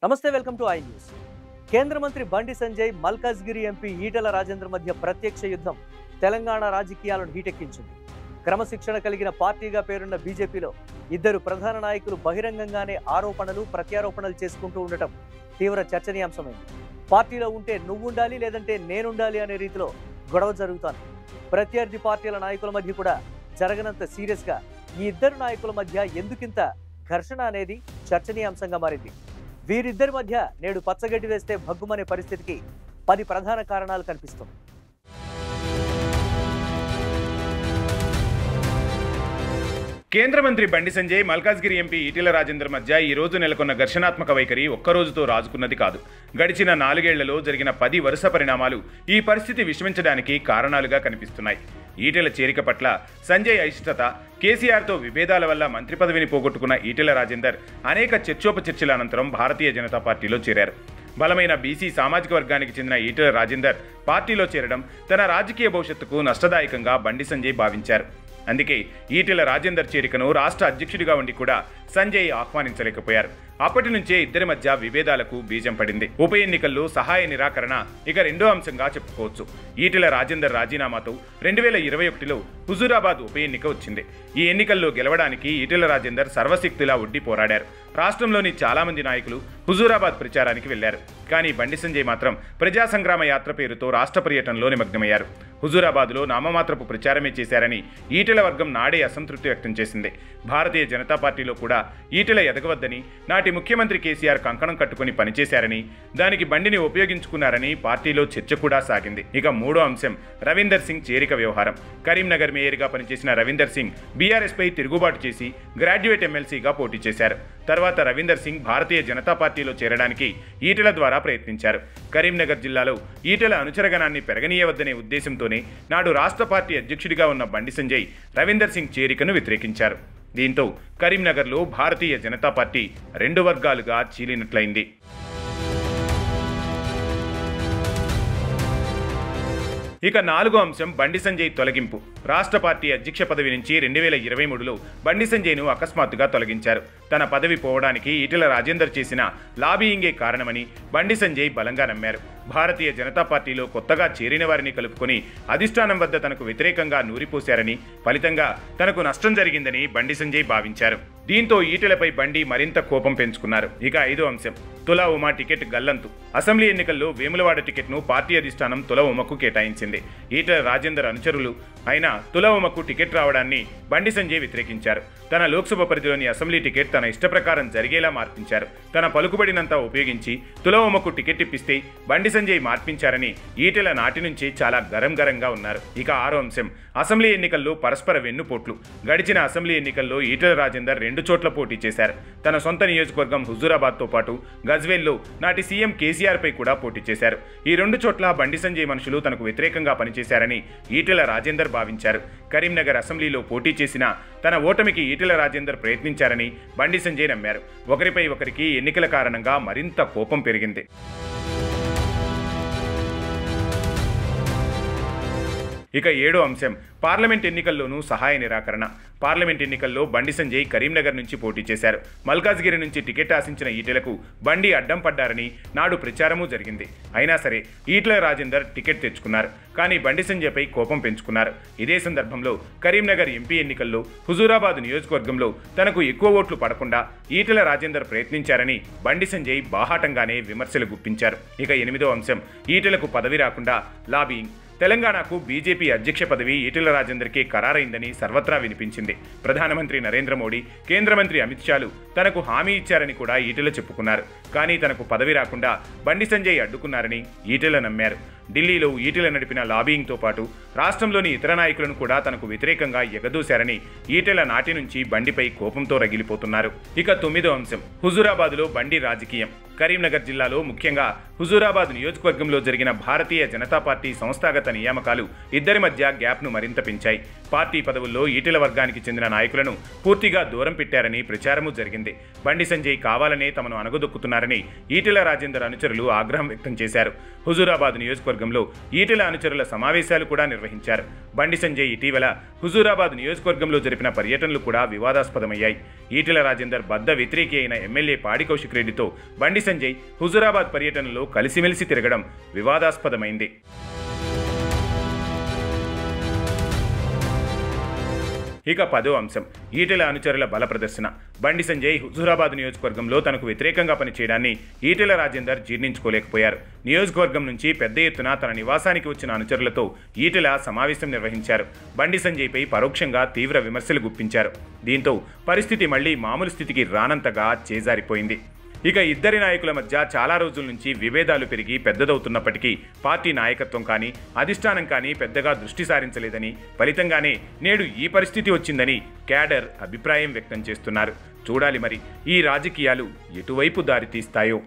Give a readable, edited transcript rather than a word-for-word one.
నమస్తే, welcome to I news. కేంద్ర మంత్రి బండి సంజయ్, మల్కాజ్గిరి ఎంపీ ఈటెల రాజేందర్ మధ్య ప్రత్యక్ష యుద్ధం తెలంగాణ రాజకీయాలను హీటెక్కించింది. క్రమశిక్షణ కలిగిన పార్టీగా పేరున్న బీజేపీలో ఇద్దరు ప్రధాన నాయకులు బహిరంగంగానే ఆరోపణలు ప్రత్యారోపణలు చేసుకుంటూ ఉండటం తీవ్ర చర్చనీయాంశమైంది. పార్టీలో ఉంటే నువ్వుండాలి, లేదంటే నేనుండాలి అనే రీతిలో గొడవ జరుగుతోంది. ప్రత్యర్థి పార్టీల నాయకుల మధ్య కూడా జరగనంత సీరియస్గా ఈ ఇద్దరు నాయకుల మధ్య ఎందుకింత ఘర్షణ అనేది చర్చనీయాంశంగా మారింది. వీరిద్దరి మధ్య నేడు పచ్చగడ్డి వేస్తే భగ్గుమనే పరిస్థితికి 10 ప్రధాన కారణాలు కనిపిస్తుంది. కేంద్ర మంత్రి బండి సంజయ్, మల్కాజ్గిరి ఎంపీ ఈటెల రాజేందర్ మధ్య ఈ రోజు నెలకొన్న ఘర్షణాత్మక వైఖరి ఒక్కరోజుతో రాజుకున్నది కాదు. గడిచిన 4 ఏళ్లలో జరిగిన 10 వరుస పరిణామాలు ఈ పరిస్థితి విషమించడానికి కారణాలుగా కనిపిస్తున్నాయి. ఈటెల చేరిక పట్ల సంజయ్ అయిష్టత, కేసీఆర్తో విభేదాల వల్ల మంత్రి పదవిని పోగొట్టుకున్న ఈటెల రాజేందర్ అనేక చర్చోపచర్చల అనంతరం భారతీయ జనతా పార్టీలో చేరారు. బలమైన బీసీ సామాజిక వర్గానికి చెందిన ఈటెల రాజేందర్ పార్టీలో చేరడం తన రాజకీయ భవిష్యత్తుకు నష్టదాయకంగా బండి సంజయ్ భావించారు. అందుకే ఈటెల రాజేందర్ చేరికను రాష్ట్ర అధ్యక్షుడిగా ఉండి కూడా సంజయ్ ఆహ్వానించలేకపోయారు. అప్పటి నుంచే ఇద్దరి మధ్య విభేదాలకు బీజం పడింది. ఉప ఎన్నికల్లో సహాయ నిరాకరణ ఇక రెండో అంశంగా చెప్పుకోవచ్చు. ఈటెల రాజేందర్ రాజీనామాతో 2021లో హుజూరాబాద్ ఉప ఎన్నిక వచ్చింది. ఈ ఎన్నికల్లో గెలవడానికి ఈటెల రాజేందర్ సర్వశక్తిలా ఒడ్డి పోరాడారు. రాష్ట్రంలోని చాలా మంది నాయకులు హుజూరాబాద్ ప్రచారానికి వెళ్లారు. కానీ బండి సంజయ్ మాత్రం ప్రజా సంగ్రామ యాత్ర పేరుతో రాష్ట్ర పర్యటనలో నిమగ్నమయ్యారు. హుజూరాబాద్లో నామమాత్రపు ప్రచారమే చేశారని ఈటెల వర్గం నాడే అసంతృప్తి వ్యక్తం చేసింది. భారతీయ జనతా పార్టీలో కూడా ఈటెల ఎదగవద్దని, నాటి ముఖ్యమంత్రి కేసీఆర్ కంకణం కట్టుకుని పనిచేశారని, దానికి బండిని ఉపయోగించుకున్నారని పార్టీలో చర్చ కూడా సాగింది. ఇక మూడో అంశం రవీందర్ సింగ్ చేరిక వ్యవహారం. కరీంనగర్ మేయర్గా పనిచేసిన రవీందర్ సింగ్ బీఆర్ఎస్పై తిరుగుబాటు చేసి గ్రాడ్యుయేట్ ఎమ్మెల్సీగా పోటీ చేశారు. తర్వాత రవీందర్ సింగ్ భారతీయ జనతా పార్టీలో చేరడానికి ఈటెల ద్వారా ప్రయత్నించారు. కరీంనగర్ జిల్లాలో ఈటెల అనుచరగణాన్ని పెరగనీయవద్దనే ఉద్దేశంతోనే నాడు రాష్ట్ర పార్టీ అధ్యక్షుడిగా ఉన్న బండి సంజయ్ రవీందర్ సింగ్ చేరికను వ్యతిరేకించారు. దీంతో కరీంనగర్లో భారతీయ జనతా పార్టీ 2 వర్గాలుగా చీలినట్లయింది. ఇక నాలుగో అంశం బండి సంజయ్ తొలగింపు. రాష్ట్ర పార్టీ అధ్యక్ష పదవి నుంచి 2023లో బండి సంజయ్ను అకస్మాత్తుగా తొలగించారు. తన పదవి పోవడానికి ఈటెల రాజేందర్ చేసిన లాబీయింగే కారణమని బండి సంజయ్ బలంగా నమ్మారు. భారతీయ జనతా పార్టీలో కొత్తగా చేరిన వారిని కలుపుకొని అధిష్టానం వద్ద తనకు వ్యతిరేకంగా నూరిపోశారని, ఫలితంగా తనకు నష్టం జరిగిందని బండి సంజయ్ భావించారు. దీంతో ఈటెలపై బండి మరింత కోపం పెంచుకున్నారు. ఇక ఐదో అంశం తుల ఉమ టికెట్ గల్లంతు. అసెంబ్లీ ఎన్నికల్లో వేములవాడ టికెట్ను పార్టీ అధిష్టానం తుల ఉమకు కేటాయించింది. ఈటెల రాజేందర్ అనుచరులు అయిన తుల ఉమకు టికెట్ రావడాన్ని బండి సంజయ్ వ్యతిరేకించారు. తన లోక్సభ పరిధిలోని అసెంబ్లీ టికెట్ తన ఇష్టప్రకారం జరిగేలా మార్పించారు. తన పలుకుబడినంతా ఉపయోగించి తుల ఉమకు టికెట్ ఇప్పిస్తే బండి సంజయ్ మార్పించారని ఈటెల నాటి నుంచి చాలా గరంగా ఉన్నారు. ఇక ఆరో అంశం అసెంబ్లీ ఎన్నికల్లో పరస్పర వెన్నుపోట్లు. గడిచిన అసెంబ్లీ ఎన్నికల్లో ఈటెల రాజేందర్ 2 చోట్ల పోటీ చేశారు. తన సొంత నియోజకవర్గం హుజూరాబాద్తో పాటు గజ్వేల్లో నాటి సీఎం కేసీఆర్ పై కూడా పోటీ చేశారు. ఈ 2 చోట్ల బండి సంజయ్ మనుషులు తనకు వ్యతిరేకంగా పనిచేశారని ఈటెల రాజేందర్ భావించారు. కరీంనగర్ అసెంబ్లీలో పోటీ చేసిన తన ఓటమికి ఈటెల రాజేందర్ ప్రయత్నించారని బండి సంజయ్ నమ్మారు. ఒకరిపై ఒకరికి ఎన్నికల కారణంగా మరింత కోపం పెరిగింది. ఇక ఏడో అంశం పార్లమెంట్ ఎన్నికల్లోనూ సహాయ నిరాకరణ. పార్లమెంట్ ఎన్నికల్లో బండి సంజయ్ కరీంనగర్ నుంచి పోటీ చేశారు. మల్కాజ్గిరి నుంచి టికెట్ ఆశించిన ఈటెలకు బండి అడ్డం పడ్డారని నాడు ప్రచారమూ జరిగింది. అయినా సరే ఈటెల రాజేందర్ టికెట్ తెచ్చుకున్నారు. కానీ బండి సంజయ్పై కోపం పెంచుకున్నారు. ఇదే సందర్భంలో కరీంనగర్ ఎంపీ ఎన్నికల్లో హుజూరాబాద్ నియోజకవర్గంలో తనకు ఎక్కువ ఓట్లు పడకుండా ఈటెల రాజేందర్ ప్రయత్నించారని బండి సంజయ్ బాహాటంగానే విమర్శలు గుప్పించారు. ఇక 8వ అంశం ఈటెలకు పదవి రాకుండా లాబీయింగ్. తెలంగాణకు బీజేపీ అధ్యక్ష పదవి ఈటెల రాజేందర్కే ఖరారైందని సర్వత్రా వినిపించింది. ప్రధానమంత్రి నరేంద్ర మోడీ, కేంద్ర మంత్రి అమిత్ షాలు తనకు హామీ ఇచ్చారని కూడా ఈటెల చెప్పుకున్నారు. కానీ తనకు పదవి రాకుండా బండి సంజయ్ అడ్డుకున్నారని ఈటెల నమ్మారు. ఢిల్లీలో ఈటెల నడిపిన లాబీయింగ్తో పాటు రాష్ట్రంలోని ఇతర నాయకులను కూడా తనకు వ్యతిరేకంగా ఎగదూశారని ఈటెల నాటి నుంచి బండిపై కోపంతో రగిలిపోతున్నారు. ఇక 9వ అంశం హుజూరాబాద్లో బండి రాజకీయం. కరీంనగర్ జిల్లాలో ముఖ్యంగా హుజూరాబాద్ నియోజకవర్గంలో జరిగిన భారతీయ జనతా పార్టీ సంస్థాగత నియామకాలు ఇద్దరి మధ్య గ్యాప్ను మరింత పెంచాయి. పార్టీ పదవుల్లో ఈటెల వర్గానికి చెందిన నాయకులను పూర్తిగా దూరం పెట్టారని ప్రచారమూ జరిగింది. బండి సంజయ్ కావాలనే తమను అణగదొక్కుతున్నారని ఈటెల రాజేందర్ అనుచరులు ఆగ్రహం వ్యక్తం చేశారు. హుజూరాబాద్ నియోజకవర్గంలో ఈటెల అనుచరుల సమావేశాలు కూడా నిర్వహించారు. బండి సంజయ్ ఇటీవల హుజూరాబాద్ నియోజకవర్గంలో జరిపిన పర్యటనలు కూడా వివాదాస్పదమయ్యాయి. ఈటెల రాజేందర్ బద్ద వ్యతిరేకి అయిన ఎమ్మెల్యే పాడి కౌశిక్ రెడ్డితో బండి సంజయ్ హుజూరాబాద్ పర్యటనలో కలిసిమెలిసి తిరగడం వివాదాస్పదమైంది. ఇక 10వ అంశం ఈటెల అనుచరుల బల ప్రదర్శన. బండి సంజయ్ హుజూరాబాద్ నియోజకవర్గంలో తనకు వ్యతిరేకంగా పనిచేయడాన్ని ఈటెల రాజేందర్ జీర్ణించుకోలేకపోయారు. నియోజకవర్గం నుంచి పెద్ద ఎత్తున తన నివాసానికి వచ్చిన అనుచరులతో ఈటెల సమావేశం నిర్వహించారు. బండి సంజయ్పై పరోక్షంగా తీవ్ర విమర్శలు గుప్పించారు. దీంతో పరిస్థితి మళ్లీ మామూలు స్థితికి రానంతగా చేజారిపోయింది. ఇక ఇద్దరి నాయకుల మధ్య చాలా రోజుల నుంచి విభేదాలు పెరిగి పెద్దదవుతున్నప్పటికీ పార్టీ నాయకత్వం కానీ అధిష్టానం కానీ పెద్దగా దృష్టి సారించలేదని, ఫలితంగానే నేడు ఈ పరిస్థితి వచ్చిందని క్యాడర్ అభిప్రాయం వ్యక్తం చేస్తున్నారు. చూడాలి మరి ఈ రాజకీయాలు ఎటువైపు దారి తీస్తాయో.